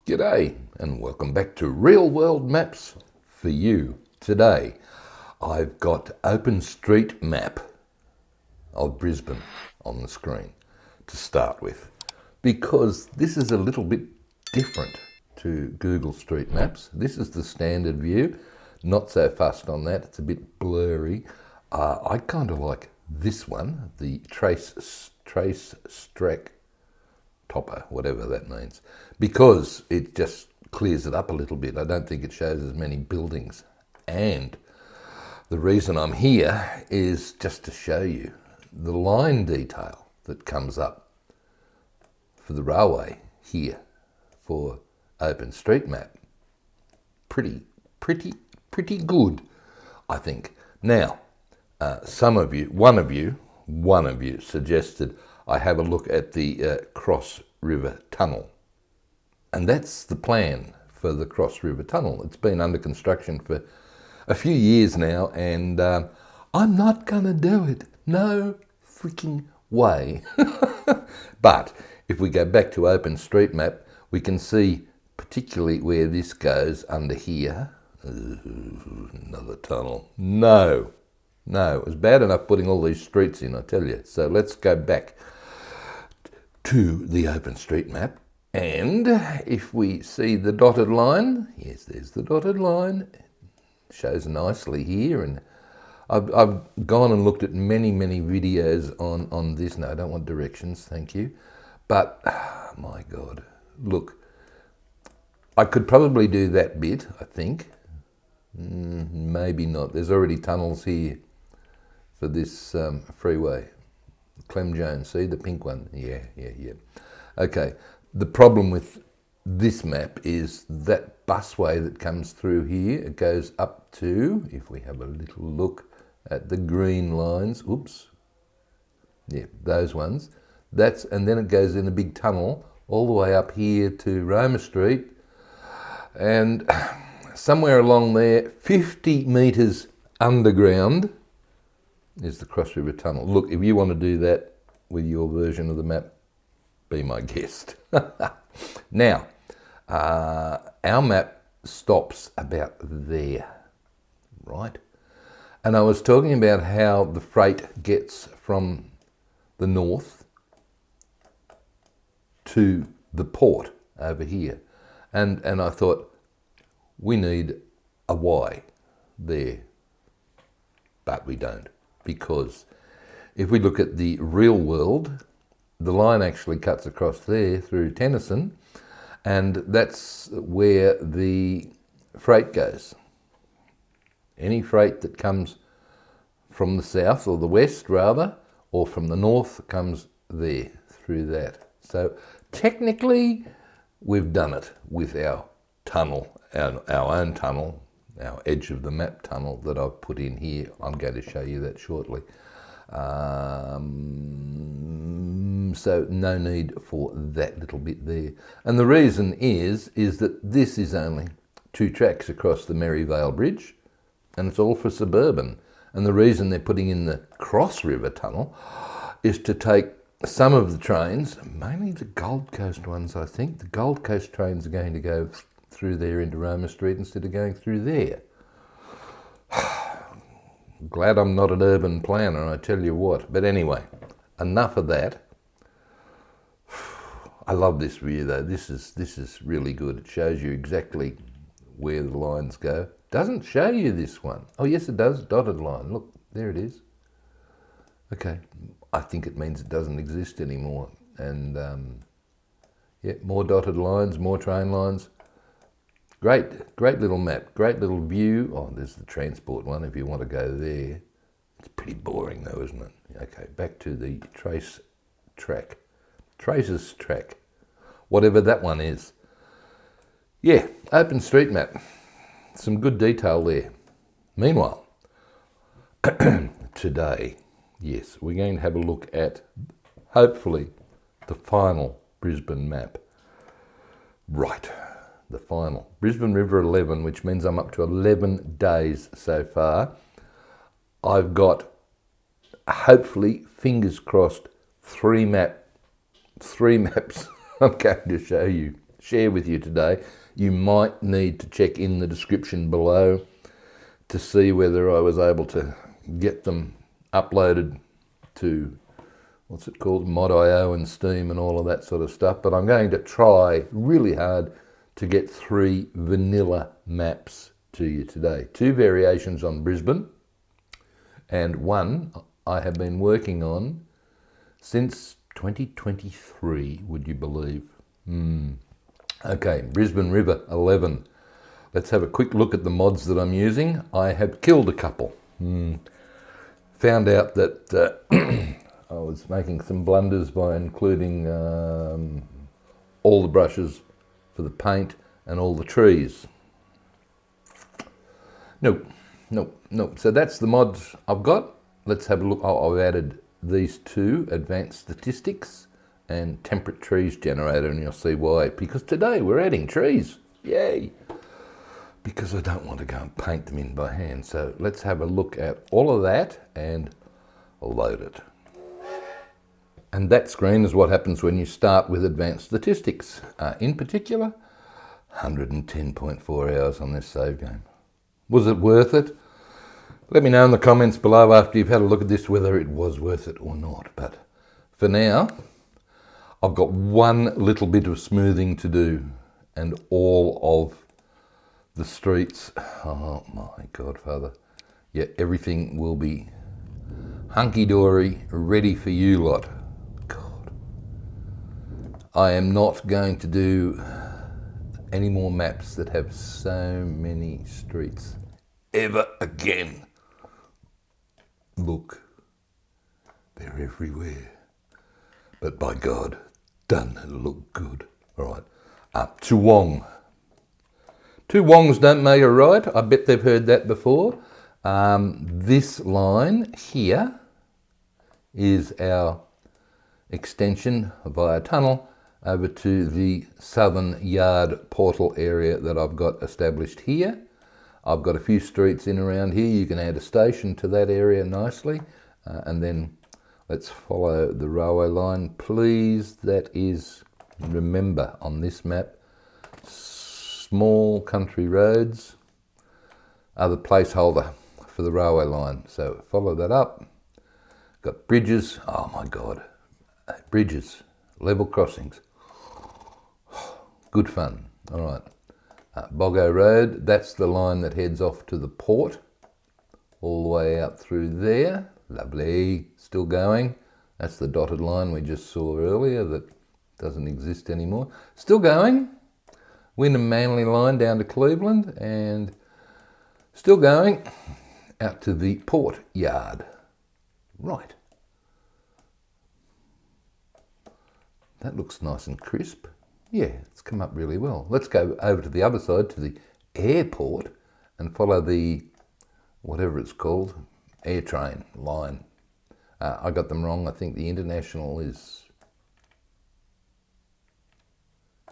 G'day and welcome back to Real World Maps for you. Today I've got OpenStreetMap of Brisbane on the screen to start with, because this is a little bit different to Google Street Maps. This is the standard view, not so fussed on that, it's a bit blurry. I kind of like this one, the trace Strack topper, whatever that means, because it just clears it up a little bit. I don't think it shows as many buildings. And the reason I'm here is just to show you the line detail that comes up for the railway here for OpenStreetMap. Pretty good, I think. Now, one of you suggested I have a look at the Cross River Tunnel. And that's the plan for the Cross River Tunnel. It's been under construction for a few years now, and I'm not going to do it. No freaking way. But if we go back to OpenStreetMap, we can see particularly where this goes under here. Another tunnel. No, it was bad enough putting all these streets in, I tell you. So let's go back to the OpenStreetMap, and if we see the dotted line, yes, there's the dotted line. It shows nicely here, and I've gone and looked at many videos on this. No, I don't want directions, thank you. But my God, look, I could probably do that bit, I think. Maybe not. There's already tunnels here for this freeway. Clem Jones, see the pink one? Yeah. Okay, the problem with this map is that busway that comes through here, it goes up to, if we have a little look at the green lines, oops, yeah, those ones, and then it goes in a big tunnel all the way up here to Roma Street, and somewhere along there, 50 metres underground, is the Cross River Tunnel. Look, if you want to do that with your version of the map, be my guest. Now, our map stops about there, right? And I was talking about how the freight gets from the north to the port over here. And I thought, we need a Y there, but we don't. Because if we look at the real world, the line actually cuts across there through Tennyson, and that's where the freight goes. Any freight that comes from the south, or the west rather, or from the north, comes there through that. So technically, we've done it with our tunnel, our own tunnel, our edge of the map tunnel that I've put in here. I'm going to show you that shortly. So no need for that little bit there. And the reason is that this is only 2 tracks across the Merivale Bridge, and it's all for suburban. And the reason they're putting in the Cross River Tunnel is to take some of the trains, mainly the Gold Coast ones, I think. The Gold Coast trains are going to go through there into Roma Street instead of going through there. Glad I'm not an urban planner, I tell you what. But anyway, enough of that. I love this view though. This is really good. It shows you exactly where the lines go. Doesn't show you this one. Oh yes, it does. Dotted line. Look, there it is. Okay, I think it means it doesn't exist anymore. And yeah, more dotted lines, more train lines. Great little map, great little view. Oh, there's the transport one if you want to go there. It's pretty boring though, isn't it? Okay, back to the Traces track, whatever that one is. Yeah, OpenStreetMap, some good detail there. Meanwhile, today, yes, we're going to have a look at, hopefully, the final Brisbane map. Right. The final. Brisbane River 11, which means I'm up to 11 days so far. I've got, hopefully, fingers crossed, 3 maps I'm going to show you share with you today. You might need to check in the description below to see whether I was able to get them uploaded to, what's it called, Mod.io and Steam and all of that sort of stuff. But I'm going to try really hard to get 3 vanilla maps to you today. 2 variations on Brisbane, and one I have been working on since 2023, would you believe? Okay, Brisbane River 11. Let's have a quick look at the mods that I'm using. I have killed a couple. Found out that I was making some blunders by including all the brushes for the paint and all the trees. No. So that's the mods I've got. Let's have a look. I've added these 2, advanced statistics and temperate trees generator, and you'll see why. Because today we're adding trees. Yay! Because I don't want to go and paint them in by hand. So let's have a look at all of that and load it. And that screen is what happens when you start with advanced statistics. In particular, 110.4 hours on this save game. Was it worth it? Let me know in the comments below after you've had a look at this whether it was worth it or not. But for now, I've got one little bit of smoothing to do, and all of the streets, oh my Godfather. Yeah, everything will be hunky-dory, ready for you lot. God. I am not going to do any more maps that have so many streets ever again. Look, they're everywhere. But by God, doesn't it look good? All right, up to Wong. 2 Wongs don't make a right. I bet they've heard that before. This line here is our extension via tunnel over to the southern yard portal area that I've got established here. I've got a few streets in around here. You can add a station to that area nicely. And then let's follow the railway line. Please, that is, remember on this map, small country roads are the placeholder for the railway line. So follow that up. Got bridges. Oh my God. Bridges. Level crossings. Good fun. All right. Boggo Road, that's the line that heads off to the port, all the way out through there. Lovely, still going. That's the dotted line we just saw earlier that doesn't exist anymore. Still going. Wynnum Manly line down to Cleveland, and still going out to the port yard. Right. That looks nice and crisp. Yeah, it's come up really well. Let's go over to the other side, to the airport, and follow the, whatever it's called, air train line. I got them wrong. I think the international is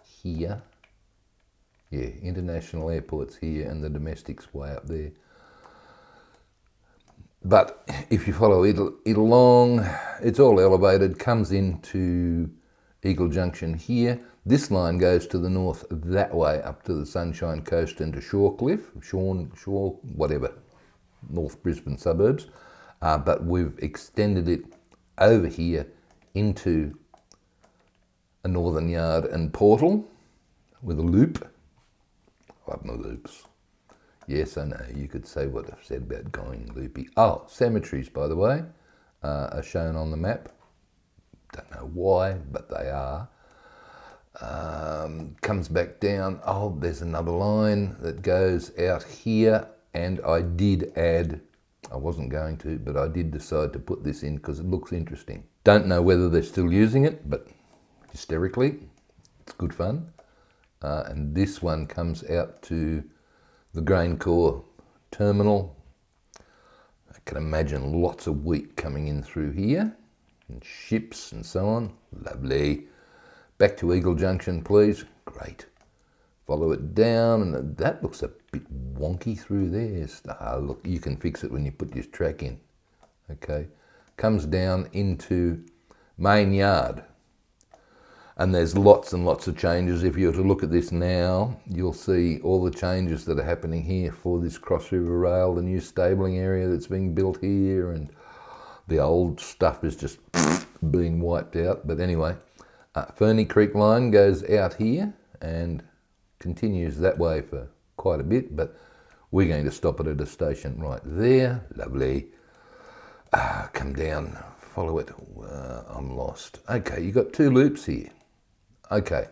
here. Yeah, international airport's here and the domestic's way up there. But if you follow it along, it's all elevated, comes into Eagle Junction here. This line goes to the north that way up to the Sunshine Coast and to Shawcliffe, Shaw, whatever, North Brisbane suburbs. But we've extended it over here into a northern yard and portal with a loop. Love my loops. Yes, I know, you could say what I've said about going loopy. Oh, cemeteries, by the way, are shown on the map. Don't know why, but they are. Comes back down. Oh, there's another line that goes out here, and I did add, I wasn't going to, but I did decide to put this in because it looks interesting. Don't know whether they're still using it, but hysterically, it's good fun. And this one comes out to the Graincorp terminal. I can imagine lots of wheat coming in through here, and ships and so on. Lovely. Back to Eagle Junction, please. Great. Follow it down, and that looks a bit wonky through there. Look, you can fix it when you put your track in. Okay. Comes down into Main Yard. And there's lots and lots of changes. If you were to look at this now, you'll see all the changes that are happening here for this Cross River Rail, the new stabling area that's being built here, and the old stuff is just being wiped out. But anyway, Ferny Creek line goes out here and continues that way for quite a bit, but we're going to stop it at a station right there. Lovely. Come down, follow it. I'm lost. Okay, you've got two loops here. Okay,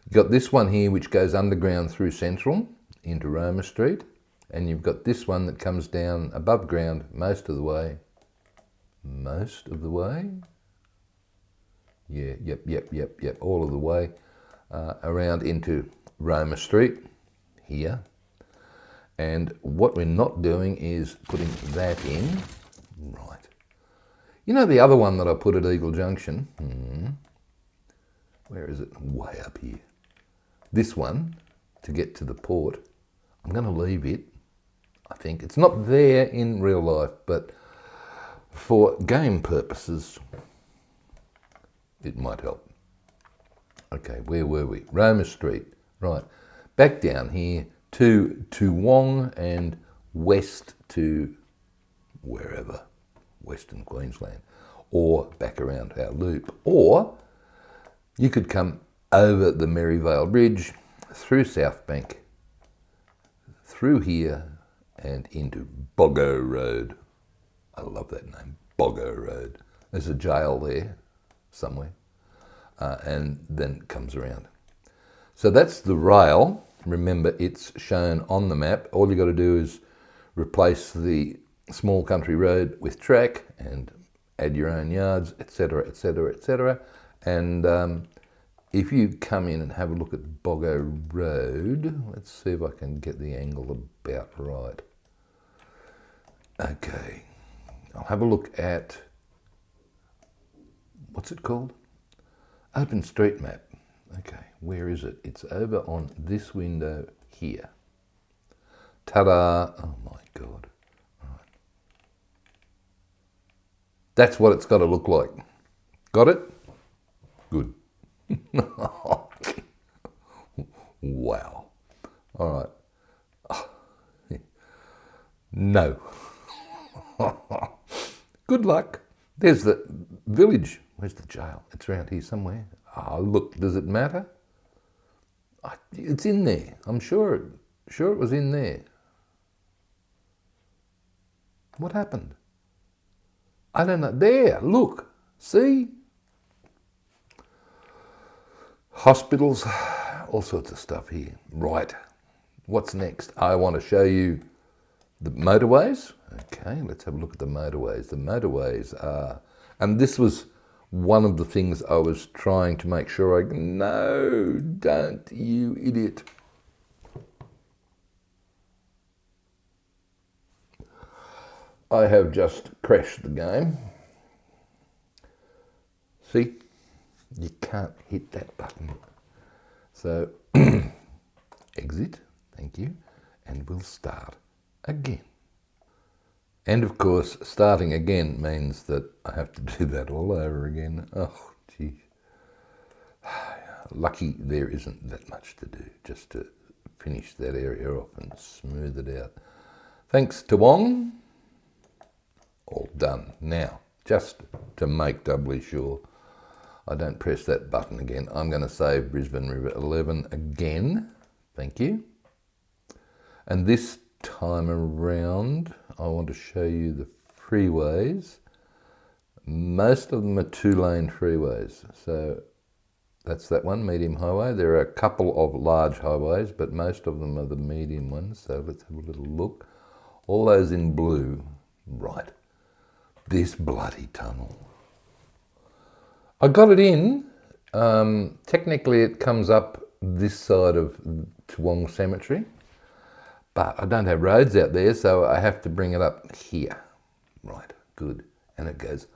you've got this one here which goes underground through Central into Roma Street, and you've got this one that comes down above ground most of the way. Most of the way? Yeah, yep, all of the way around into Roma Street here. And what we're not doing is putting that in. Right. You know the other one that I put at Eagle Junction? Where is it? Way up here. This one, to get to the port, I'm going to leave it, I think. It's not there in real life, but for game purposes, it might help. Okay, where were we? Roma Street. Right. Back down here to Toowong and west to wherever, Western Queensland, or back around our loop. Or you could come over the Maryvale Bridge, through South Bank, through here and into Boggo Road. I love that name, Boggo Road. There's a jail there somewhere, and then it comes around. So that's the rail. Remember, it's shown on the map. All you got to do is replace the small country road with track and add your own yards, etc., etc., etc. And if you come in and have a look at Boggo Road, let's see if I can get the angle about right. Okay, I'll have a look at, what's it called? OpenStreetMap. Okay, where is it? It's over on this window here. Ta-da! Oh my God. Right. That's what it's got to look like. Got it? Good. Wow. All right. No. Good luck. There's the village. Where's the jail? It's around here somewhere. Oh, look, does it matter? It's in there. I'm sure it was in there. What happened? I don't know. There, look. See? Hospitals, all sorts of stuff here. Right. What's next? I want to show you the motorways. Okay, let's have a look at the motorways. The motorways are, and this was one of the things I was trying to make sure no, don't, you idiot. I have just crashed the game. See, you can't hit that button. So, exit, thank you, and we'll start again. And of course, starting again means that I have to do that all over again. Oh, geez. Lucky there isn't that much to do, just to finish that area off and smooth it out. Thanks to Wong. All done. Now, just to make doubly sure I don't press that button again, I'm going to save Brisbane River 11 again. Thank you. And this time around, I want to show you the freeways. Most of them are 2-lane freeways. So that's that one, medium highway. There are a couple of large highways, but most of them are the medium ones. So let's have a little look. All those in blue. Right. This bloody tunnel. I got it in. Technically it comes up this side of Toowong Cemetery, but I don't have roads out there, so I have to bring it up here. Right, good. And it goes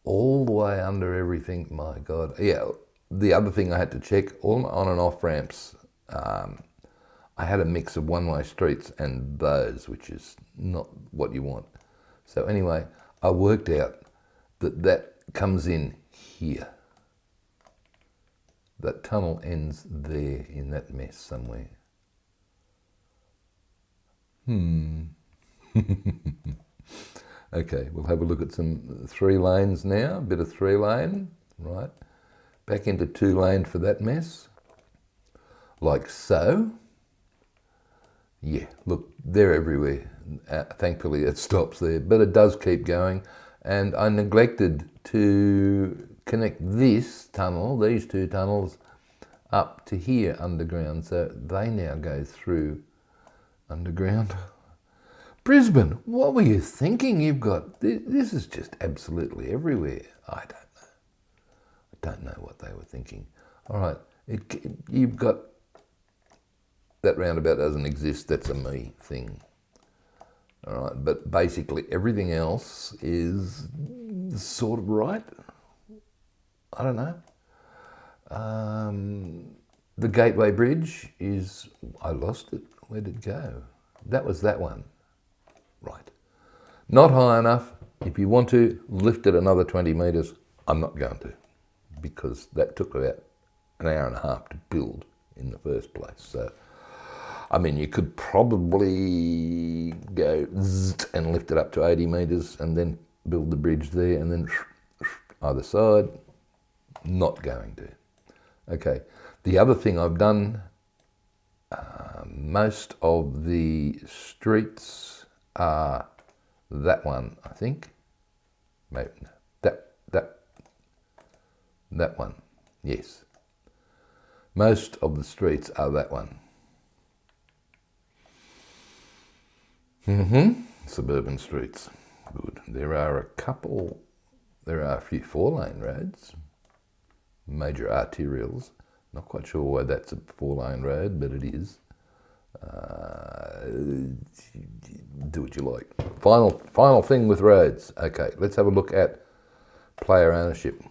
all the way under everything. My God. Yeah, the other thing I had to check, all on and off ramps, I had a mix of one-way streets and those, which is not what you want. So anyway, I worked out that that comes in here. That tunnel ends there in that mess somewhere. Okay, we'll have a look at some 3 lanes now, a bit of 3 lane, right? Back into 2 lane for that mess, like so. Yeah, look, they're everywhere. Thankfully it stops there, but it does keep going. And I neglected to connect this tunnel, these 2 tunnels, up to here underground, so they now go through underground. Brisbane, what were you thinking? You've got, this is just absolutely everywhere. I don't know what they were thinking. All right, you've got, that roundabout doesn't exist, that's a me thing. All right, but basically everything else is sort of right. I don't know. The Gateway Bridge is, I lost it. Where did it go? That was that one. Right. Not high enough. If you want to lift it another 20 metres, I'm not going to, because that took about an hour and a half to build in the first place. So, I mean, you could probably go and lift it up to 80 metres and then build the bridge there and then either side. Not going to. Okay. The other thing I've done, most of the streets are that one, I think. Maybe that one. Yes. Most of the streets are that one. Suburban streets. Good. There are a few 4-lane roads, major arterials. Not quite sure why that's a 4-lane road, but it is. Do what you like. Final thing with roads. Okay, let's have a look at player ownership.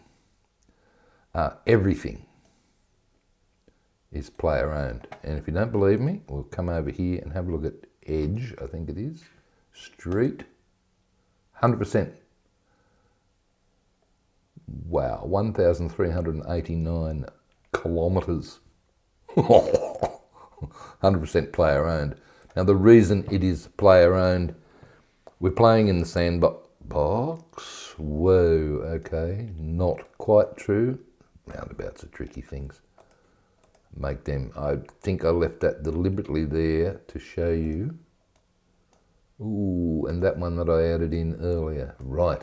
Everything is player owned. And if you don't believe me, we'll come over here and have a look at Edge, I think it is. Street, 100%. Wow, 1,389 kilometres. 100% player owned. Now the reason it is player owned, we're playing in the sandbox. Whoa, okay, not quite true. Roundabouts are tricky things. Make them, I think I left that deliberately there to show you. Ooh, and that one that I added in earlier. Right,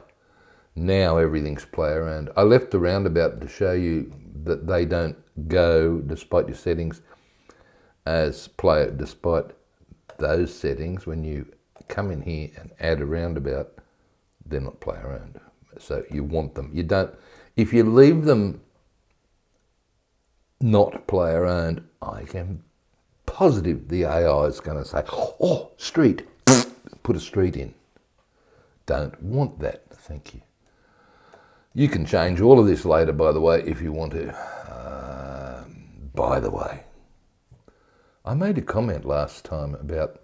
now everything's player owned. I left the roundabout to show you that they don't go, despite your settings, as player, despite those settings. When you come in here and add a roundabout, they're not player owned. So you want them. You don't, if you leave them not player owned, I am positive the AI is going to say, oh, street, put a street in. Don't want that, thank you. You can change all of this later, by the way, if you want to. By the way, I made a comment last time about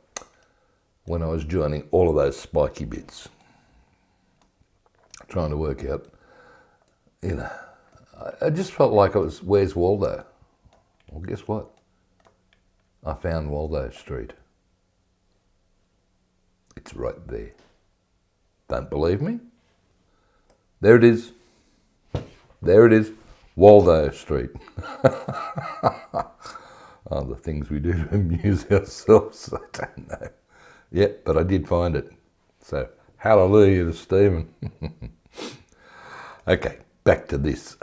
when I was joining all of those spiky bits, trying to work out, you know, I just felt like it was, where's Waldo? Well, guess what? I found Waldo Street. It's right there. Don't believe me? There it is. There it is. Waldo Street. Oh, the things we do to amuse ourselves, I don't know. Yeah, but I did find it. So, hallelujah to Stephen. Okay, back to this.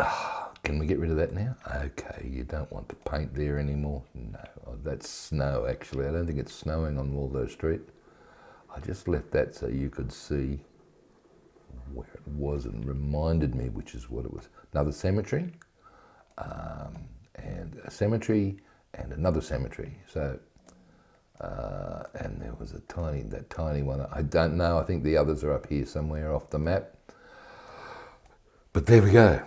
Can we get rid of that now? Okay, you don't want to paint there anymore. No, that's snow actually. I don't think it's snowing on Waldo Street. I just left that so you could see where it was and reminded me which is what it was. Another cemetery, and a cemetery, and another cemetery. So, and there was that tiny one. I don't know. I think the others are up here somewhere off the map. But there we go.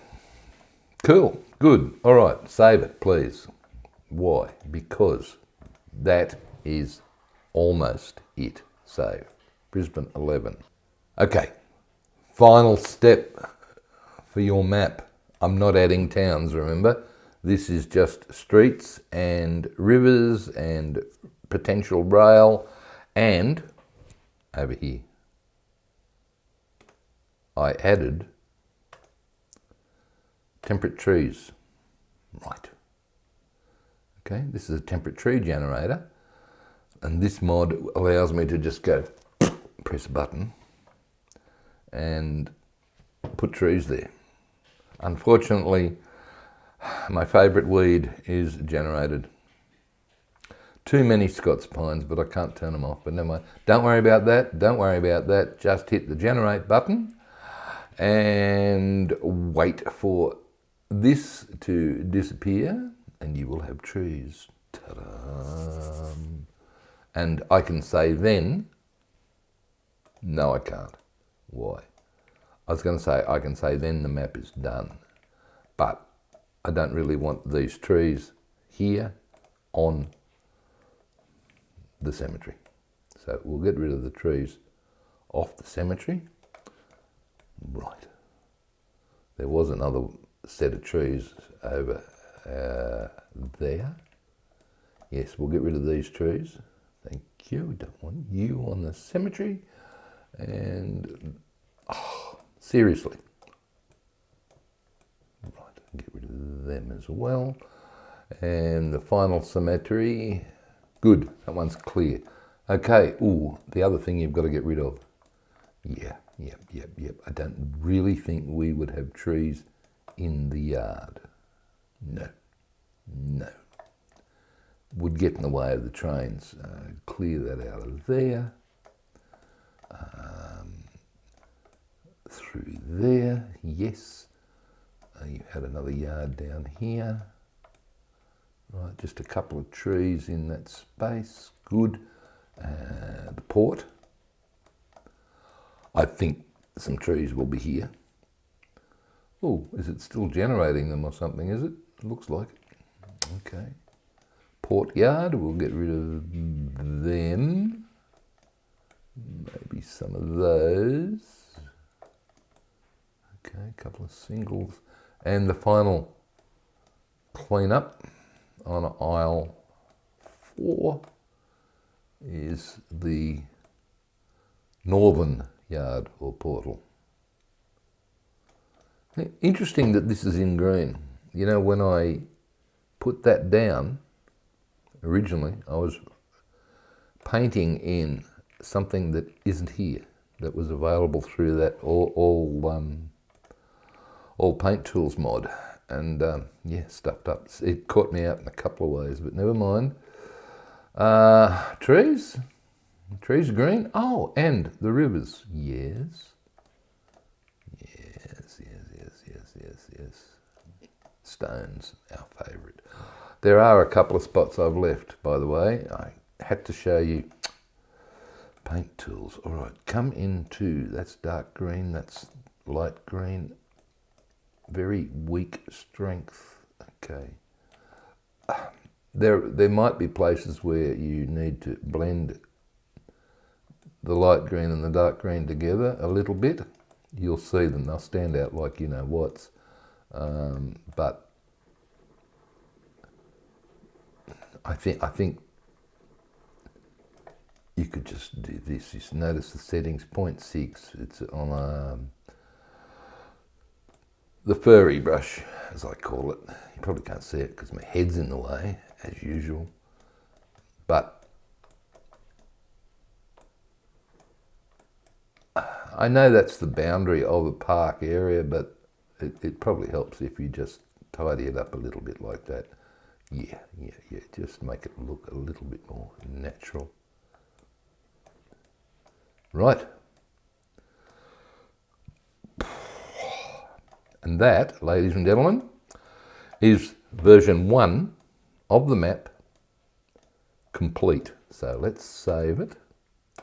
Cool. Good. All right. Save it, please. Why? Because that is almost it. Save. Brisbane 11. Okay. Final step for your map. I'm not adding towns, remember? This is just streets and rivers and potential rail, and over here I added temperate trees. Right. Okay, this is a temperate tree generator, and this mod allows me to just go press a button and put trees there. Unfortunately, my favourite weed is generated. Too many Scots pines, but I can't turn them off. But never mind. Don't worry about that. Don't worry about that. Just hit the generate button and wait for this to disappear, and you will have trees. Ta-da! And I can say then, no, I can't. Why? I was going to say, I can say then the map is done. But I don't really want these trees here on the cemetery. So we'll get rid of the trees off the cemetery. Right. There was another set of trees over there. Yes, we'll get rid of these trees. Thank you. We don't want you on the cemetery. And, seriously. Right, get rid of them as well. And the final cemetery. Good, that one's clear. Okay, ooh, the other thing you've got to get rid of. Yep. I don't really think we would have trees in the yard. No. Would get in the way of the trains. Clear that out of there. Through there, yes. You had another yard down here. Right, just a couple of trees in that space. Good. The port. I think some trees will be here. Oh, is it still generating them or something, is it? It looks like it. Okay. Port yard, we'll get rid of them. Maybe some of those. Okay, a couple of singles. And the final cleanup on aisle 4 is the northern yard or portal. Interesting that this is in green. You know, when I put that down, originally I was painting in something that isn't here, that was available through that all paint tools mod, and yeah, stuffed up. It caught me out in a couple of ways, but never mind. Trees are green. Oh, and the rivers. Yes. Stones, our favourite. There are a couple of spots I've left, by the way. I had to show you paint tools. All right, come into, that's dark green, that's light green. Very weak strength. Okay. There might be places where you need to blend the light green and the dark green together a little bit. You'll see them, they'll stand out like you know what's. But I think you could just do this. Just notice the settings, 0.6. It's on the furry brush, as I call it. You probably can't see it because my head's in the way, as usual. But I know that's the boundary of a park area, but it probably helps if you just tidy it up a little bit like that. Yeah. Just make it look a little bit more natural. Right. And that, ladies and gentlemen, is version 1 of the map complete. So let's save it.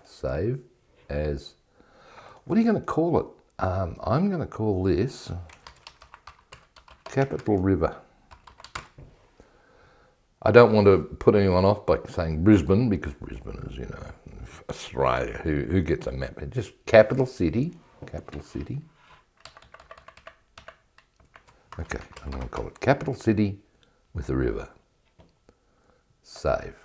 Save as, what are you going to call it? I'm going to call this Capital River. I don't want to put anyone off by saying Brisbane, because Brisbane is, you know, Australia. Who gets a map? Just capital city. Capital city. Okay, I'm going to call it Capital City with the river. Save.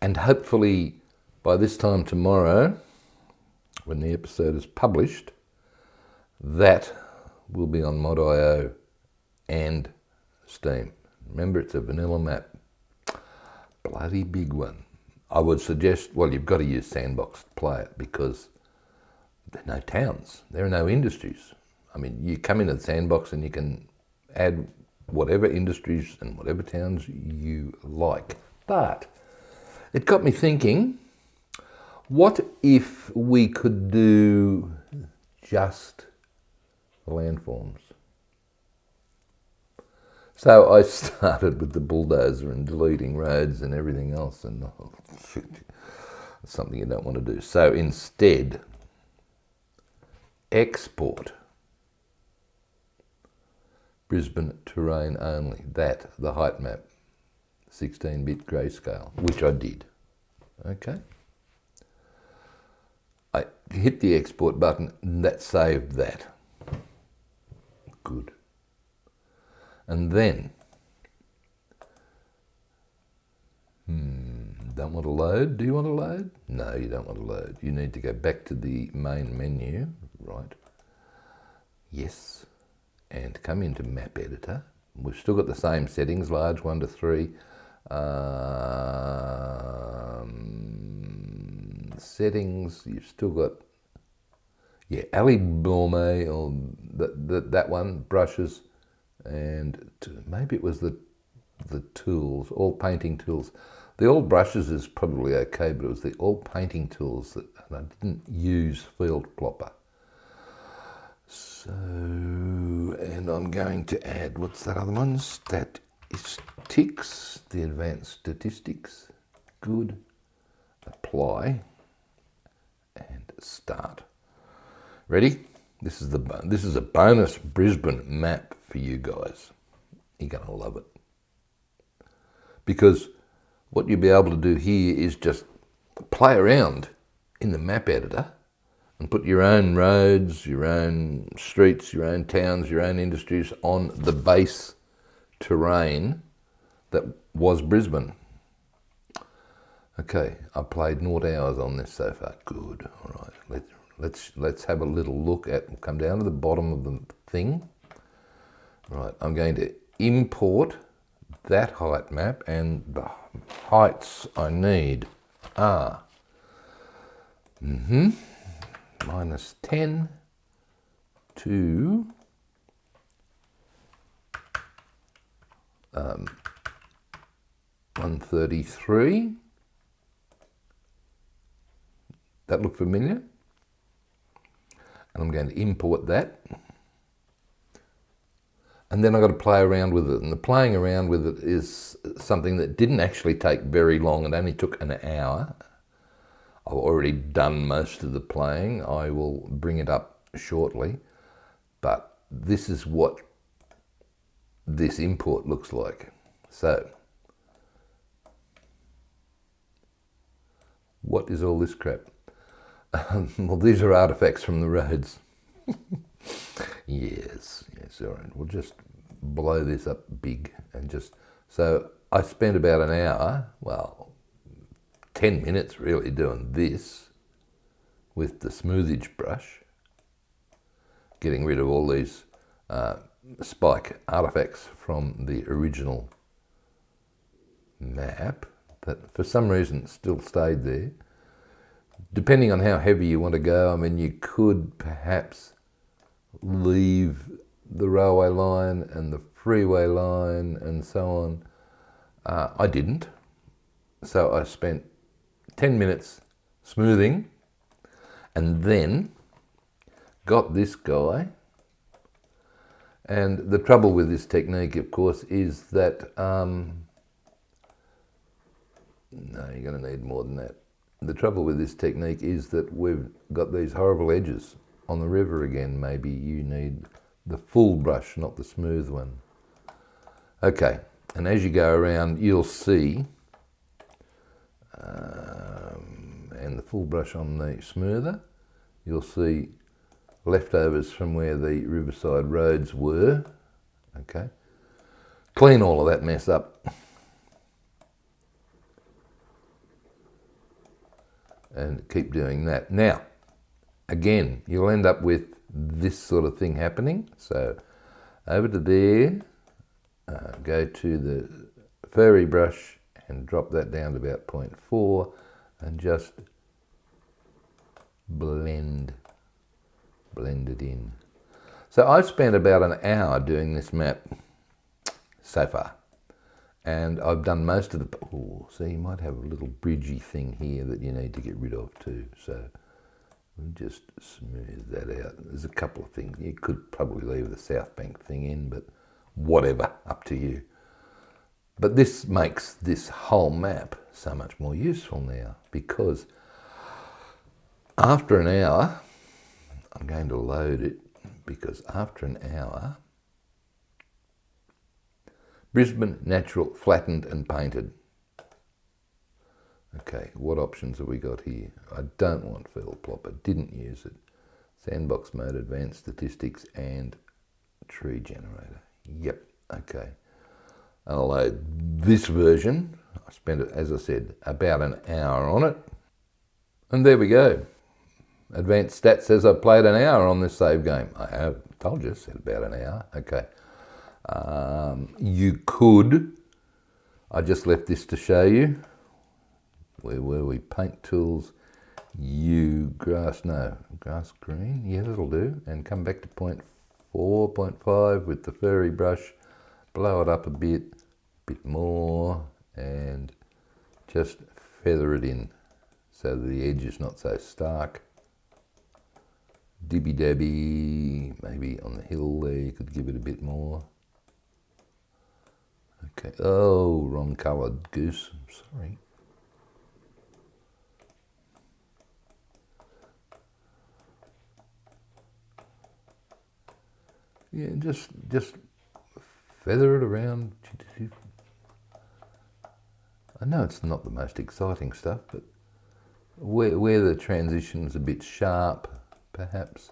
And hopefully by this time tomorrow, when the episode is published, that will be on Mod.io and Steam. Remember, it's a vanilla map. Bloody big one. I would suggest, well, you've got to use Sandbox to play it because there are no towns. There are no industries. I mean, you come into the Sandbox and you can add whatever industries and whatever towns you like. But it got me thinking, what if we could do just landforms? So I started with the bulldozer and deleting roads and everything else, and it's something you don't want to do. So instead, export Brisbane terrain only, the height map, 16-bit grayscale, which I did. Okay. I hit the export button and that saved that. Good. And then, don't want to load? Do you want to load? No, you don't want to load. You need to go back to the main menu, right? Yes. And come into Map Editor. We've still got the same settings, large 1 to 3. Settings, you've still got, alley Borme, or that one, brushes, and maybe it was the tools, all painting tools. The all brushes is probably okay, but it was the all painting tools that I didn't use field plopper. So, and I'm going to add, what's that other one? Statistics, the advanced statistics. Good. Apply and start. Ready? This is a bonus Brisbane map for you guys. You're going to love it. Because what you'll be able to do here is just play around in the map editor and put your own roads, your own streets, your own towns, your own industries on the base terrain that was Brisbane. Okay, I played 0 hours on this so far. Good. All right. Let's have a little look at. We'll come down to the bottom of the thing. Right. I'm going to import that height map, and the heights I need are -10 to 133. That look familiar? And I'm going to import that. And then I've got to play around with it. And the playing around with it is something that didn't actually take very long. It only took an hour. I've already done most of the playing. I will bring it up shortly. But this is what this import looks like. So, what is all this crap? Well, these are artifacts from the roads. Yes, all right. We'll just blow this up big and just... So I spent about an hour, 10 minutes really, doing this with the smoothage brush, getting rid of all these spike artifacts from the original map that for some reason still stayed there. Depending on how heavy you want to go, I mean, you could perhaps leave the railway line and the freeway line and so on. I didn't. So I spent 10 minutes smoothing and then got this guy. And the trouble with this technique, of course, is that, no, you're going to need more than that. The trouble with this technique is that we've got these horrible edges on the river again. Maybe you need the full brush, not the smooth one. Okay, and as you go around, you'll see, and the full brush on the smoother, you'll see leftovers from where the riverside roads were. Okay, Clean all of that mess up. And keep doing that. Now, again, you'll end up with this sort of thing happening. So over to there, go to the furry brush and drop that down to about 0.4 and just blend it in. So I've spent about an hour doing this map so far. And I've done most of the... Oh, so you might have a little bridgey thing here that you need to get rid of too. So we'll just smooth that out. There's a couple of things. You could probably leave the South Bank thing in, but whatever, up to you. But this makes this whole map so much more useful now, because after an hour, I'm going to load it, because after an hour, Brisbane, natural, flattened and painted. Okay, what options have we got here? I don't want field plopper, didn't use it. Sandbox mode, advanced statistics and tree generator. Yep, okay. I'll load this version. I spent, as I said, about an hour on it. And there we go. Advanced stats says I've played an hour on this save game. I have, told you, said about an hour. Okay. You could, I just left this to show you. Where were we? Paint tools, grass green, yeah, that'll do. And come back to 0.4, 0.5 with the furry brush, blow it up a bit more, and just feather it in so that the edge is not so stark. Dibby dabby, maybe on the hill there you could give it a bit more. Okay, oh, wrong coloured goose, I'm sorry. Yeah, just feather it around. I know it's not the most exciting stuff, but where the transition's a bit sharp, perhaps,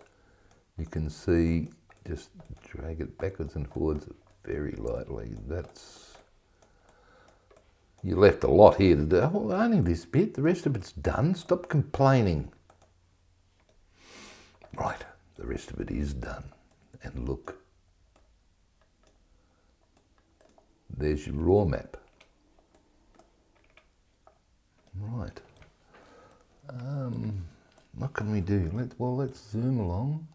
you can see, just drag it backwards and forwards very lightly. That's, you left a lot here to do. Oh, only this bit, the rest of it's done. Stop complaining. Right, the rest of it is done. And look, there's your raw map. Right. What can we do? Let's zoom along.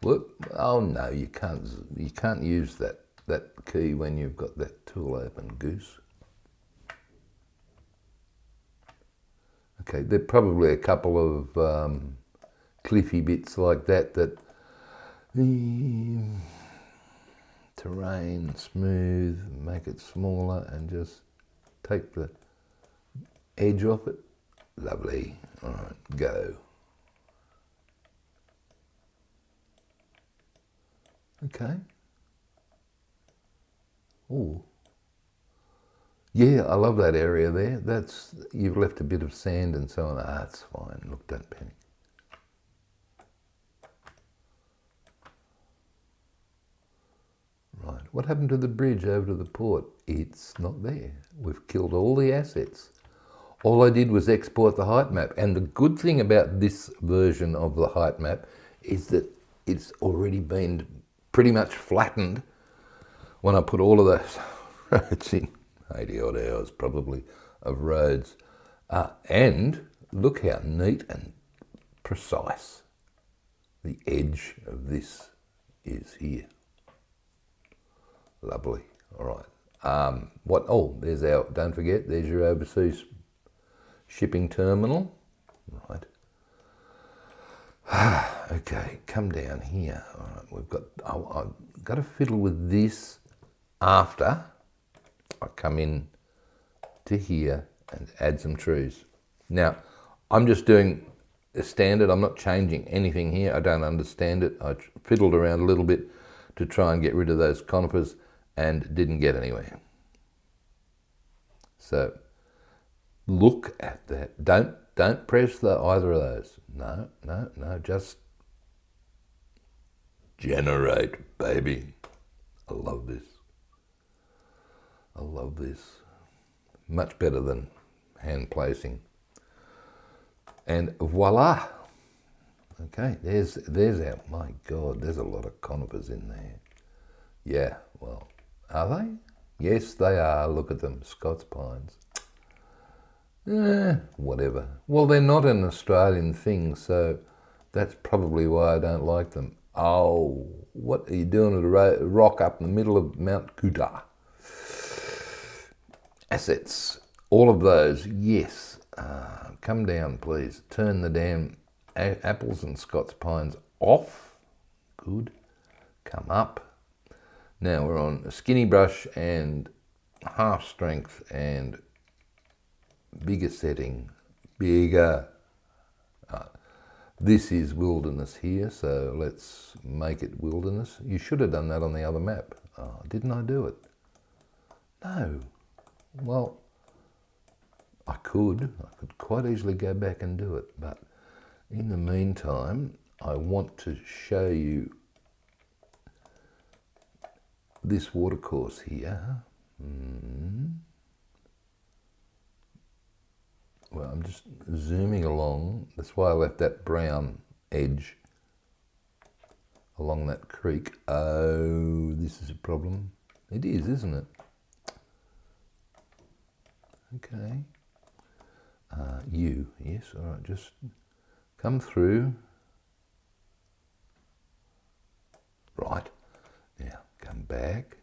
Whoop. Oh no, you can't use that key when you've got that tool open, goose. Okay, there are probably a couple of cliffy bits like that the terrain smooth, make it smaller and just take the edge off it. Lovely. All right, go. Okay. Oh. Yeah, I love that area there. You've left a bit of sand and so on. Ah, it's fine. Look, don't panic. Right, what happened to the bridge over to the port? It's not there. We've killed all the assets. All I did was export the height map. And the good thing about this version of the height map is that it's already been pretty much flattened when I put all of those roads in. 80 odd hours probably of roads. And look how neat and precise the edge of this is here. Lovely. All right. There's don't forget, there's your overseas shipping terminal. Right. Okay, come down here. All right, I've got to fiddle with this after I come in to here and add some trees. Now, I'm just doing a standard. I'm not changing anything here. I don't understand it. I fiddled around a little bit to try and get rid of those conifers and didn't get anywhere. So look at that. Don't press either of those. No, just generate, baby. I love this. I love this. Much better than hand placing. And voila. Okay, there's our, my God, there's a lot of conifers in there. Yeah, well, are they? Yes, they are. Look at them, Scots pines. Whatever. Well, they're not an Australian thing, so that's probably why I don't like them. Oh, what are you doing at a rock up in the middle of Mount Coot-tha? Assets. All of those, yes. Come down, please. Turn the damn apples and Scots pines off. Good. Come up. Now we're on a skinny brush and half strength and bigger setting. Bigger. This is wilderness here, so let's make it wilderness. You should have done that on the other map. Oh, didn't I do it? No. Well, I could quite easily go back and do it, but in the meantime, I want to show you this watercourse here. Well, I'm just zooming along. That's why I left that brown edge along that creek. Oh, this is a problem. It is, isn't it? Okay. Yes, all right, just come through. Right, now come back.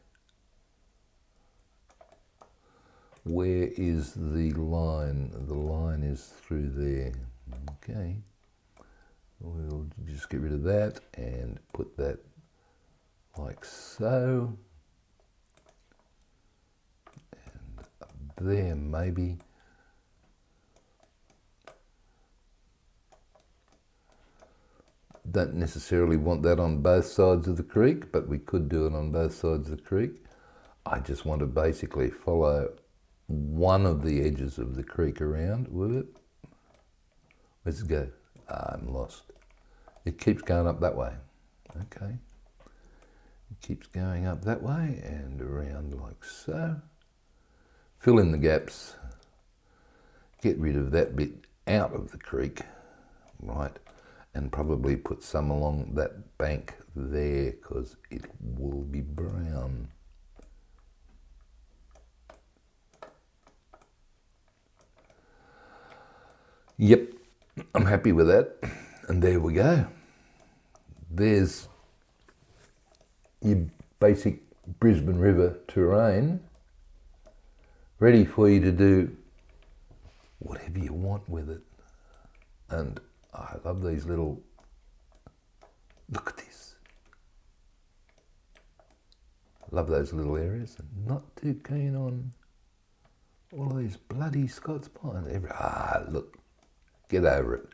Where is the line? The line is through there. Okay, we'll just get rid of that and put that like so. And up there maybe. Don't necessarily want that on both sides of the creek, but we could do it on both sides of the creek. I just want to basically follow one of the edges of the creek around with it. Where's it go? I'm lost. It keeps going up that way. Okay. It keeps going up that way and around like so. Fill in the gaps. Get rid of that bit out of the creek. Right. And probably put some along that bank there because it will be brown. Yep, I'm happy with that. And there we go. There's your basic Brisbane River terrain ready for you to do whatever you want with it. And I love these little, look at this. Love those little areas. Not too keen on all of these bloody Scots pines. Look, get over it.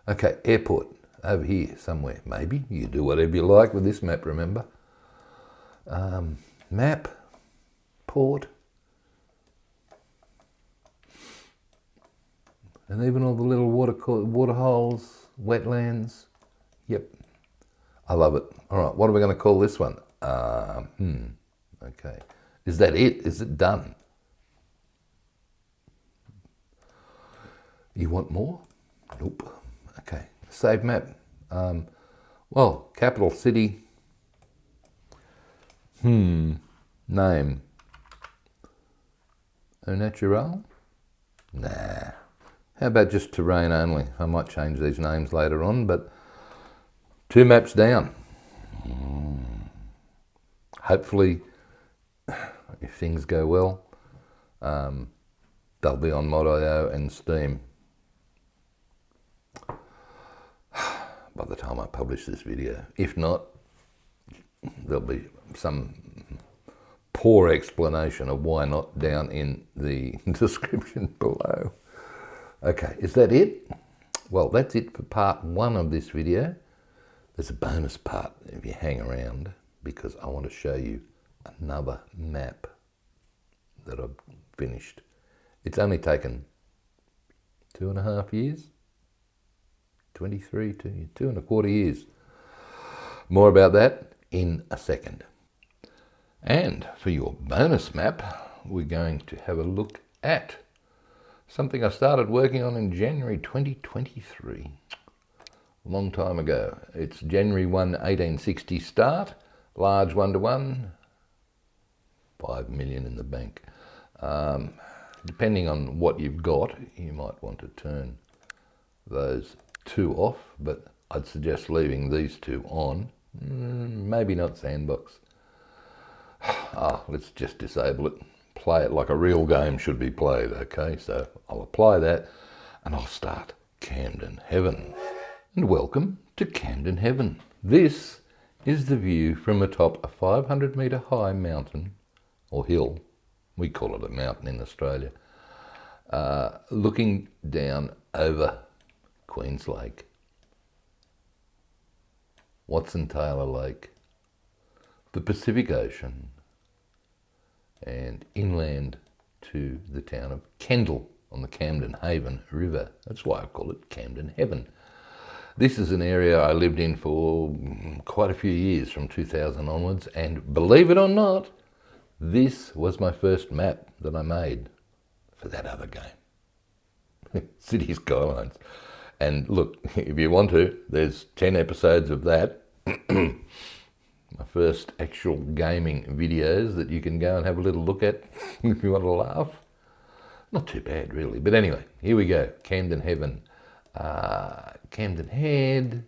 Okay, airport, over here somewhere, maybe. You do whatever you like with this map, remember. Map, port, and even all the little water holes, wetlands. Yep, I love it. All right, what are we going to call this one? Okay, is that it? Is it done? You want more? Nope. Okay, save map. Well, capital city. Name. Au naturel? Nah. How about just terrain only? I might change these names later on, but 2 maps down. Hopefully, if things go well, they'll be on Mod.io and Steam by the time I publish this video. If not, there'll be some poor explanation of why not down in the description below. Okay, is that it? Well, that's it for part 1 of this video. There's a bonus part if you hang around, because I want to show you another map that I've finished. It's only taken 2.5 years, 2.25 years. More about that in a second. And for your bonus map, we're going to have a look at something I started working on in January 2023. A long time ago. It's January 1, 1860 start, large 1-to-1, 5 million in the bank. Depending on what you've got, you might want to turn those two off, but I'd suggest leaving these two on. Maybe not sandbox. Let's just disable it. Play it like a real game should be played, okay? So I'll apply that and I'll start Camden Heaven. And welcome to Camden Heaven. This is the view from atop a 500 metre high mountain, or hill. We call it a mountain in Australia. Looking down over Queen's Lake, Watson Taylor Lake, the Pacific Ocean, and inland to the town of Kendall on the Camden Haven River. That's why I call it Camden Heaven. This is an area I lived in for quite a few years, from 2000 onwards, and believe it or not, this was my first map that I made for that other game, City Skylines. And look, if you want to, there's 10 episodes of that. My first actual gaming videos that you can go and have a little look at if you want to laugh. Not too bad, really. But anyway, here we go. Camden Heaven. Camden Head.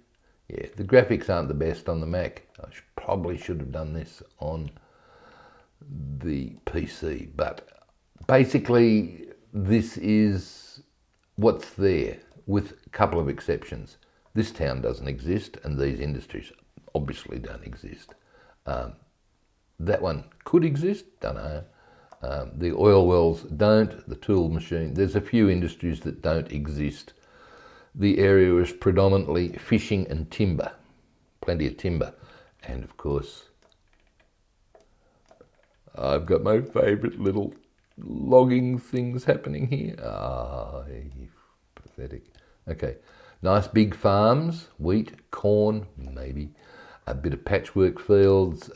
Yeah, the graphics aren't the best on the Mac. I probably should have done this on the PC. But basically, this is what's there, with a couple of exceptions. This town doesn't exist, and these industries obviously don't exist. That one could exist, don't know. The oil wells don't, the tool machine, there's a few industries that don't exist. The area is predominantly fishing and timber, plenty of timber. And of course, I've got my favourite little logging things happening here. Pathetic. Okay, nice big farms, wheat, corn, maybe, a bit of patchwork fields,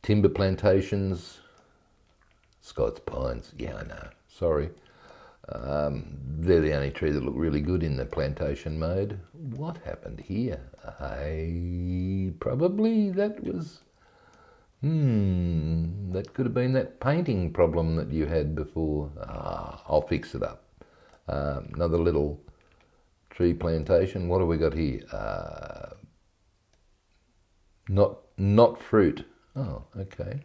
timber plantations, Scots pines, yeah I know, sorry. They're the only tree that look really good in the plantation mode. What happened here? Probably that was, that could have been that painting problem that you had before. I'll fix it up. Another little tree plantation. What have we got here? Not fruit. Oh, okay.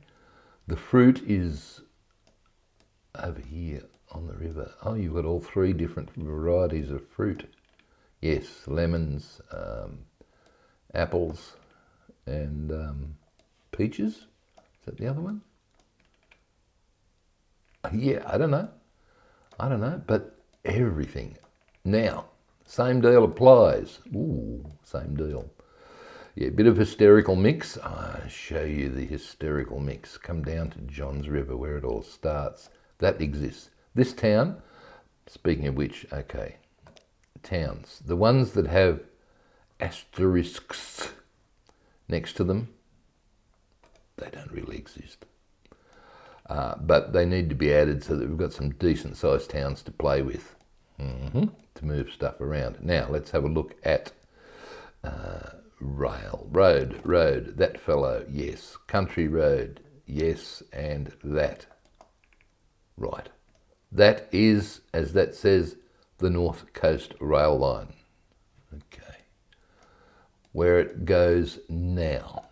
The fruit is over here on the river. Oh, you've got all three different varieties of fruit. Yes, lemons, apples, and peaches. Is that the other one? Yeah, I don't know, but everything. Now, same deal applies. Ooh, same deal. Yeah, bit of hysterical mix. I'll show you the hysterical mix. Come down to Johns River where it all starts. That exists. This town, speaking of which, okay, towns. The ones that have asterisks next to them, they don't really exist. But they need to be added so that we've got some decent sized towns to play with, to move stuff around. Now, let's have a look at road, that fellow, yes. Country road, yes, and that. Right. That is, as that says, the North Coast Rail Line. Okay. Where it goes now.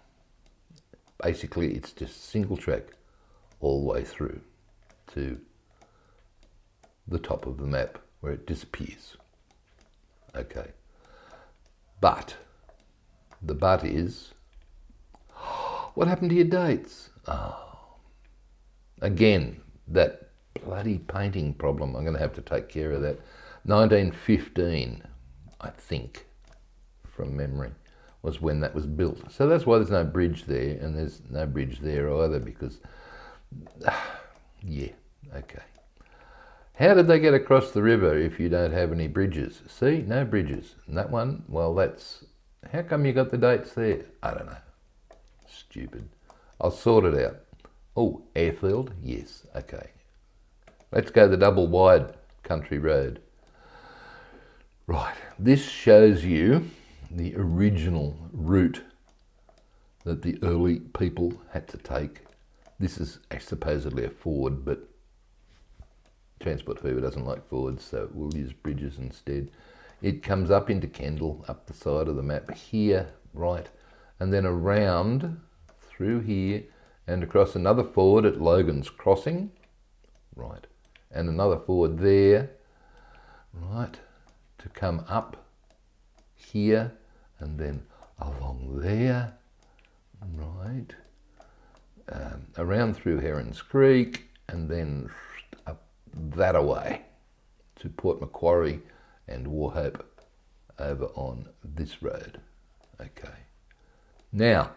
Basically, it's just single track all the way through to the top of the map where it disappears. Okay. But the but is, what happened to your dates? Again, that bloody painting problem. I'm going to have to take care of that. 1915, I think, from memory, was when that was built. So that's why there's no bridge there, and there's no bridge there either, because, yeah, okay. How did they get across the river if you don't have any bridges? See, no bridges. And that one, well, that's, how come you got the dates there? I don't know. Stupid. I'll sort it out. Oh, airfield? Yes, okay. Let's go the double wide country road. Right, this shows you the original route that the early people had to take. This is supposedly a ford, but Transport Fever doesn't like fords, so we'll use bridges instead. It comes up into Kendall, up the side of the map here, right, and then around through here and across another ford at Logan's Crossing, right, and another ford there, right, to come up here and then along there, right, around through Herons Creek and then up that away to Port Macquarie and Wauchope over on this road. Okay. Now,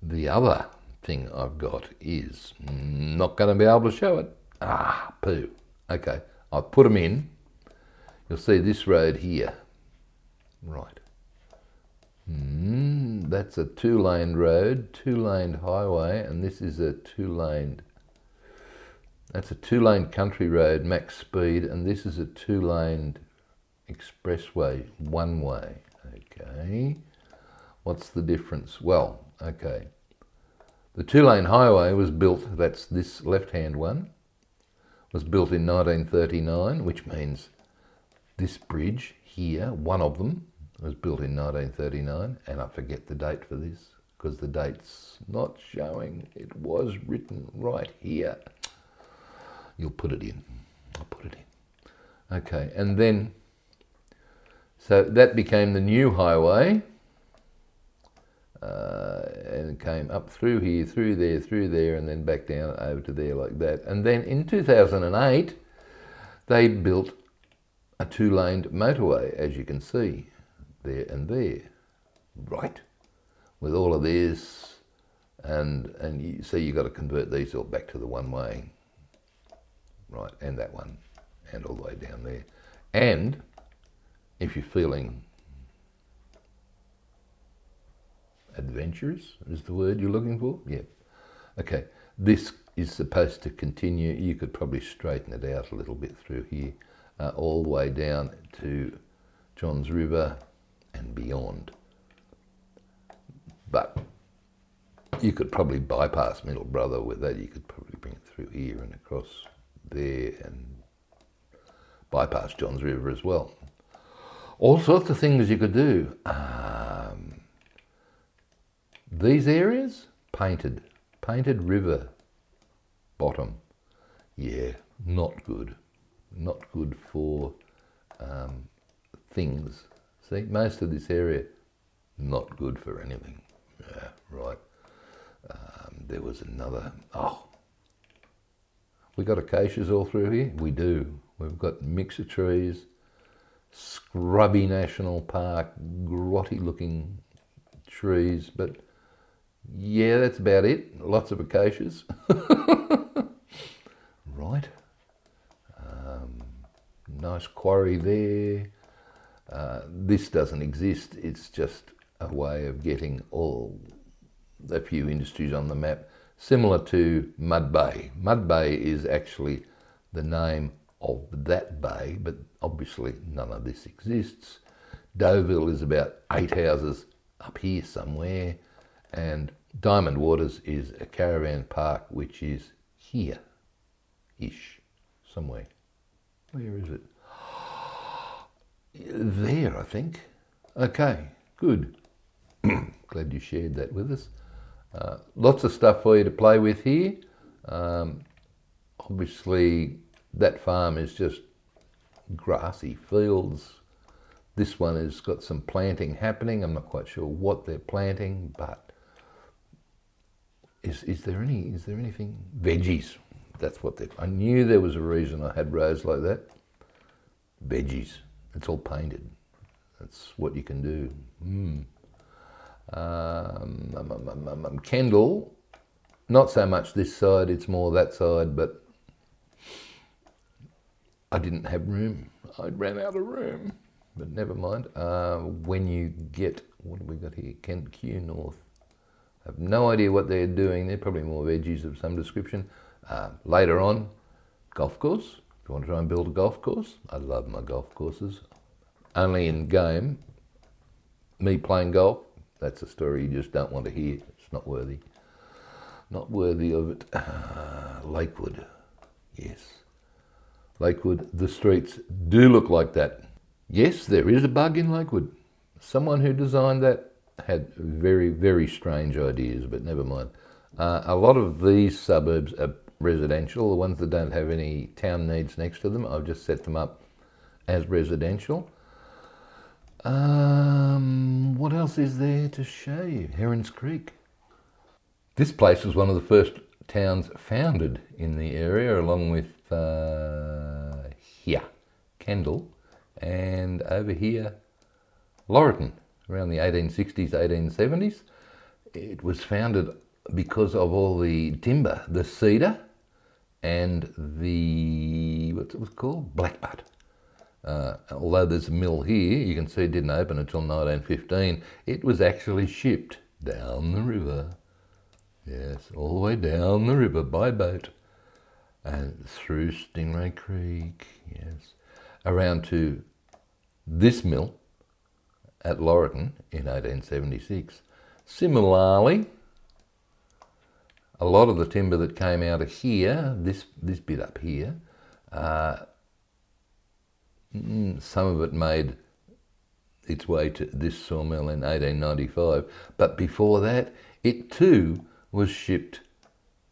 the other thing I've got is not going to be able to show it. Ah, poo. Okay, I've put them in. You'll see this road here. Right. That's a two-lane road, two-lane highway, and this is a two-lane. That's a two-lane country road, max speed, and this is a two-lane expressway, one-way. Okay. What's the difference? Well, okay. The two-lane highway was built, that's this left-hand one, was built in 1939, which means this bridge here, one of them, was built in 1939, and I forget the date for this because the date's not showing. It was written right here. You'll put it in. I'll put it in. Okay, and then, so that became the new highway, and it came up through here, through there, and then back down over to there like that. And then in 2008, they built a two-laned motorway, as you can see, there and there, right? With all of this, and you see you've got to convert these all back to the one-way, right, and that one, and all the way down there. And if you're feeling adventurous, is the word you're looking for? Yeah. Okay, this is supposed to continue. You could probably straighten it out a little bit through here, all the way down to Johns River and beyond. But you could probably bypass Middle Brother with that. You could probably bring it through here and across there and bypass Johns River as well. All sorts of things you could do. These areas, painted river bottom. Yeah, not good. Not good for things. See, most of this area, not good for anything. Yeah, right. There was another, we got acacias all through here? We do. We've got mix of trees, scrubby national park, grotty looking trees, but yeah, that's about it. Lots of acacias. Right. Nice quarry there. This doesn't exist. It's just a way of getting all a few industries on the map, similar to Mud Bay. Mud Bay is actually the name of that bay, but obviously none of this exists. Deauville is about 8 houses up here somewhere, and Diamond Waters is a caravan park which is here-ish, somewhere. Where is it? There, I think. Okay, good. Glad you shared that with us. Lots of stuff for you to play with here. Obviously, that farm is just grassy fields. This one has got some planting happening. I'm not quite sure what they're planting, but is there anything? Veggies. That's what I knew there was a reason I had rows like that. Veggies. It's all painted. That's what you can do. Kendall, not so much this side, it's more that side, but I didn't have room. I ran out of room, but never mind. When you get, what have we got here? Q North have no idea what they're doing. They're probably more veggies of some description. Later on, golf course. If you want to try and build a golf course, I love my golf courses. Only in game, me playing golf, that's a story you just don't want to hear. It's not worthy. Not worthy of it. Lakewood. Yes. Lakewood, the streets do look like that. Yes, there is a bug in Lakewood. Someone who designed that had very, very strange ideas, but never mind. A lot of these suburbs are residential, the ones that don't have any town needs next to them. I've just set them up as residential. What else is there to show you? Herons Creek. This place was one of the first towns founded in the area, along with here, Kendall, and over here, Laurieton, around the 1860s, 1870s. It was founded because of all the timber, the cedar, and the, what's it was called? Blackbutt. Although there's a mill here, you can see it didn't open until 1915. It was actually shipped down the river. Yes, all the way down the river by boat and through Stingray Creek, yes, around to this mill at Laurieton in 1876. Similarly, a lot of the timber that came out of here, this bit up here, some of it made its way to this sawmill in 1895, but before that, it too was shipped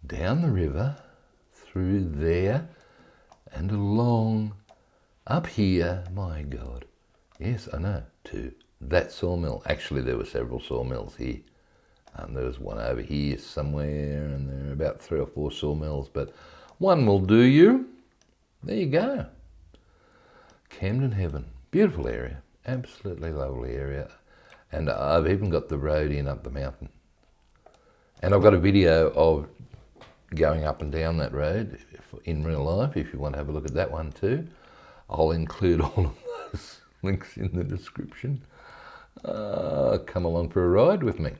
down the river, through there, and along, up here, my God, yes, I know, to that sawmill. Actually, there were several sawmills here. There was one over here somewhere, and there are about 3 or 4 sawmills, but one will do you. There you go. Camden Heaven, beautiful area, absolutely lovely area. And I've even got the road in up the mountain. And I've got a video of going up and down that road in real life, if you want to have a look at that one too. I'll include all of those links in the description. Come along for a ride with me.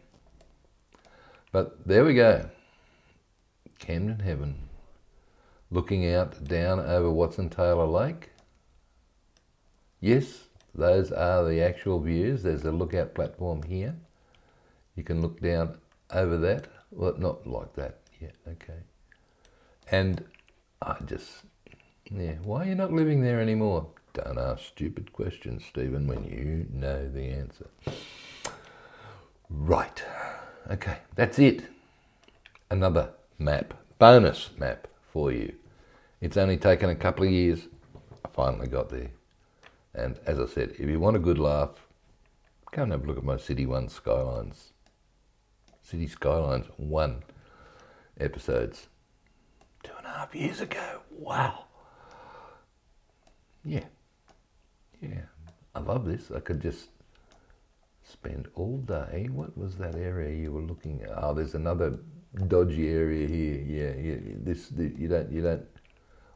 But there we go. Camden Heaven. Looking out down over Watson Taylor Lake. Yes, those are the actual views. There's a lookout platform here. You can look down over that. Well, not like that. Yeah, okay. And I just, yeah, why are you not living there anymore? Don't ask stupid questions, Stephen, when you know the answer. Right. Okay, that's it. Another map, bonus map for you. It's only taken a couple of years. I finally got there. And as I said, if you want a good laugh, go and have a look at my City 1 Skylines. City Skylines 1 episodes 2.5 years ago. Wow. Yeah. I love this. I could just spend all day. What was that area you were looking at? Oh, there's another dodgy area here. Yeah. You don't.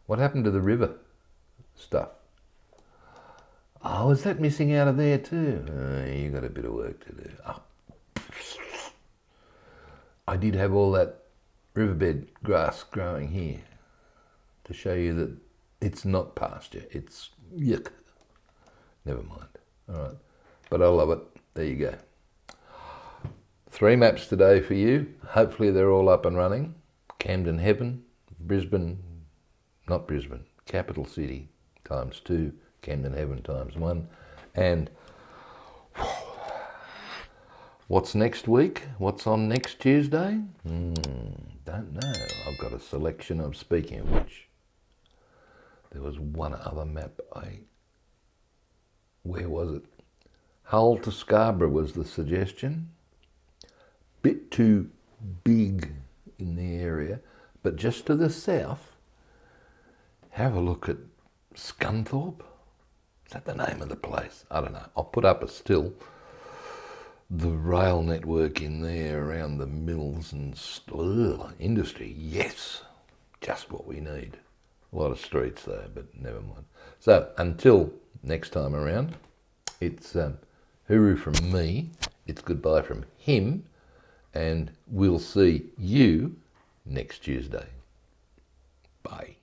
What happened to the river stuff? Oh, is that missing out of there too? You got a bit of work to do. Oh. I did have all that riverbed grass growing here to show you that it's not pasture. It's yuck. Never mind. All right. But I love it. There you go. 3 maps today for you. Hopefully they're all up and running. Camden Heaven, Brisbane, not Brisbane, capital city ×2, Camden Heaven ×1. And what's next week? What's on next Tuesday? Don't know. I've got a selection of, speaking of which, there was one other map where was it? Hull to Scarborough was the suggestion. Bit too big in the area, but just to the south, have a look at Scunthorpe. Is that the name of the place? I don't know. I'll put up a still. The rail network in there around the mills and industry. Yes, just what we need. A lot of streets though, but never mind. So until next time around, it's hooroo from me. It's goodbye from him. and we'll see you next Tuesday. Bye.